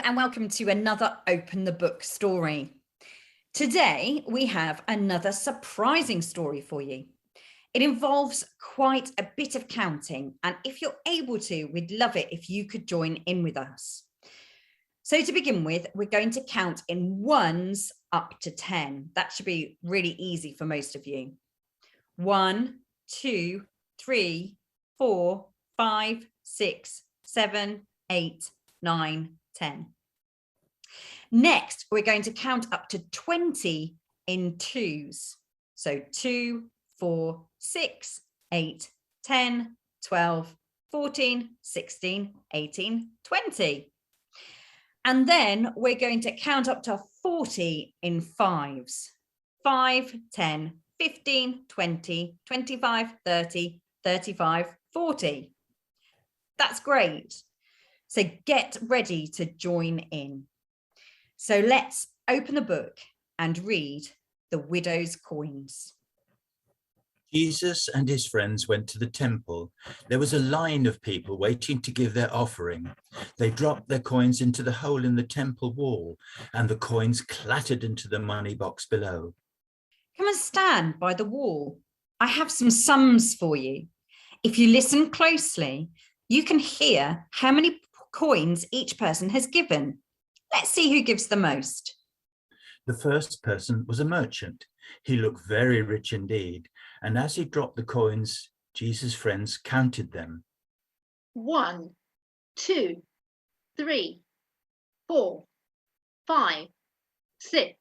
And welcome to another Open the Book story. Today, we have another surprising story for you. It involves quite a bit of counting, and if you're able to, we'd love it if you could join in with us. So to begin with, we're going to count in ones up to 10. That should be really easy for most of you. 1, 2, 3, 4, 5, 6, 7, 8, 9, 10. Next, we're going to count up to 20 in twos. So 2, 4, 6, 8, 10, 12, 14, 16, 18, 20. And then we're going to count up to 40 in fives. 5, 10, 15, 20, 25, 30, 35, 40. That's great. So get ready to join in. So let's open the book and read The Widow's Coins. Jesus and his friends went to the temple. There was a line of people waiting to give their offering. They dropped their coins into the hole in the temple wall, and the coins clattered into the money box below. Come and stand by the wall. I have some sums for you. If you listen closely, you can hear how many coins each person has given. Let's see who gives the most. The first person was a merchant. He looked very rich indeed, and as he dropped the coins, Jesus' friends counted them. 1, 2, 3, 4, 5, 6,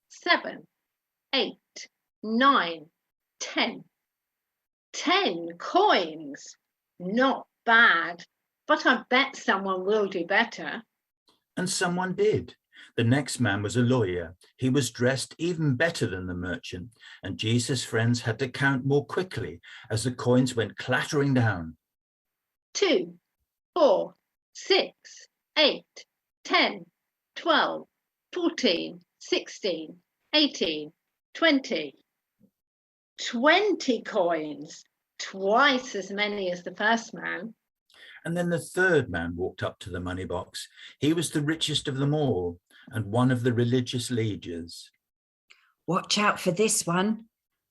7, 8, 9, 10. 10 coins. Not bad, but I bet someone will do better. And someone did. The next man was a lawyer. He was dressed even better than the merchant, and Jesus' friends had to count more quickly as the coins went clattering down. 2, 4, 6, 8, 10, 12, 14, 16, 18, 20. 20 coins, twice as many as the first man. And then the third man walked up to the money box. He was the richest of them all and one of the religious leaders. Watch out for this one.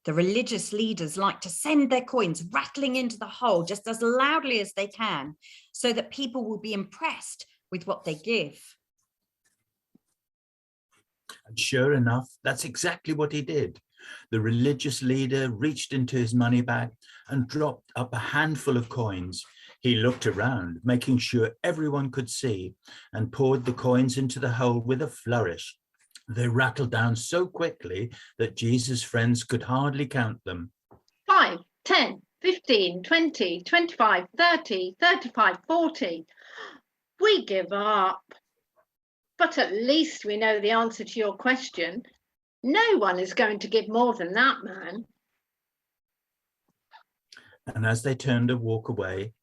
The religious leaders like to send their coins rattling into the hole just as loudly as they can, so that people will be impressed with what they give. And sure enough, that's exactly what he did. The religious leader reached into his money bag and dropped up a handful of coins. He looked around, making sure everyone could see, and poured the coins into the hole with a flourish. They rattled down so quickly that Jesus' friends could hardly count them. 5, 10, 15, 20, 25, 30, 35, 40. We give up. But at least we know the answer to your question. No one is going to give more than that man. And as they turned to walk away,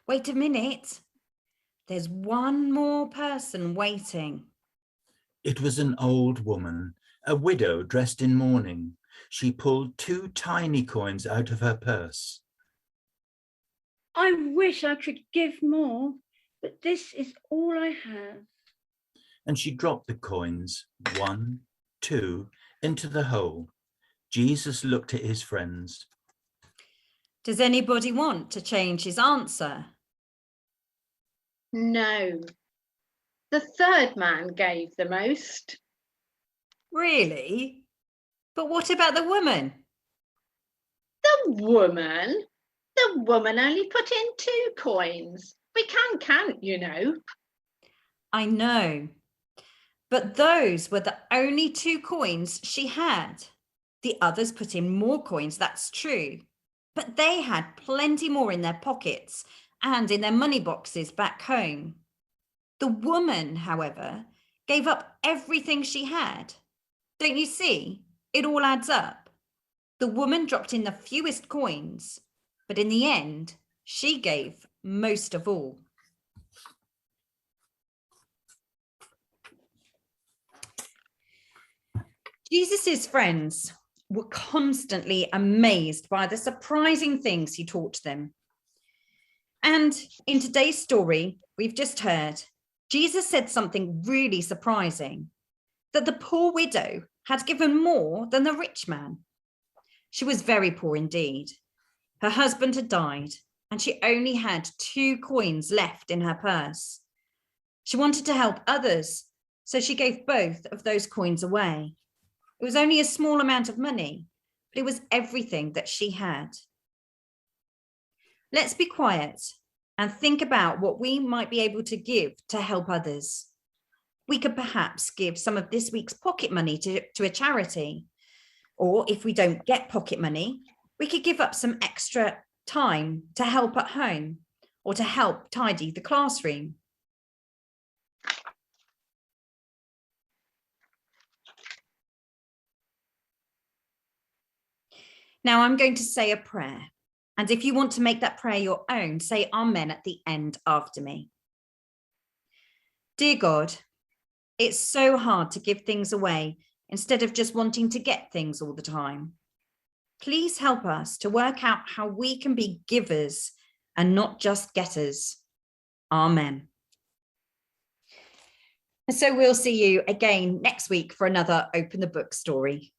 Wait a minute. There's one more person waiting. it was an old woman, a widow dressed in mourning. She pulled 2 tiny coins out of her purse. I wish I could give more, but this is all I have. And she dropped the coins, 1, 2, into the hole. Jesus looked at his friends. Does anybody want to change his answer? No. The third man gave the most. Really? But what about the woman? The woman? The woman only put in 2 coins. We can count, you know. I know. But those were the only 2 coins she had. The others put in more coins, that's true. But they had plenty more in their pockets and in their money boxes back home. The woman, however, gave up everything she had. Don't you see? It all adds up. The woman dropped in the fewest coins, but in the end, she gave most of all. Jesus's friends were constantly amazed by the surprising things he taught them. And in today's story, we've just heard, Jesus said something really surprising, that the poor widow had given more than the rich man. She was very poor indeed. Her husband had died, and she only had 2 coins left in her purse. She wanted to help others, so she gave both of those coins away. It was only a small amount of money, but it was everything that she had. Let's be quiet and think about what we might be able to give to help others. We could perhaps give some of this week's pocket money to a charity. Or if we don't get pocket money, we could give up some extra time to help at home or to help tidy the classroom. Now I'm going to say a prayer. And if you want to make that prayer your own, say Amen at the end after me. Dear God, it's so hard to give things away instead of just wanting to get things all the time. Please help us to work out how we can be givers and not just getters. Amen. And so we'll see you again next week for another Open the Book story.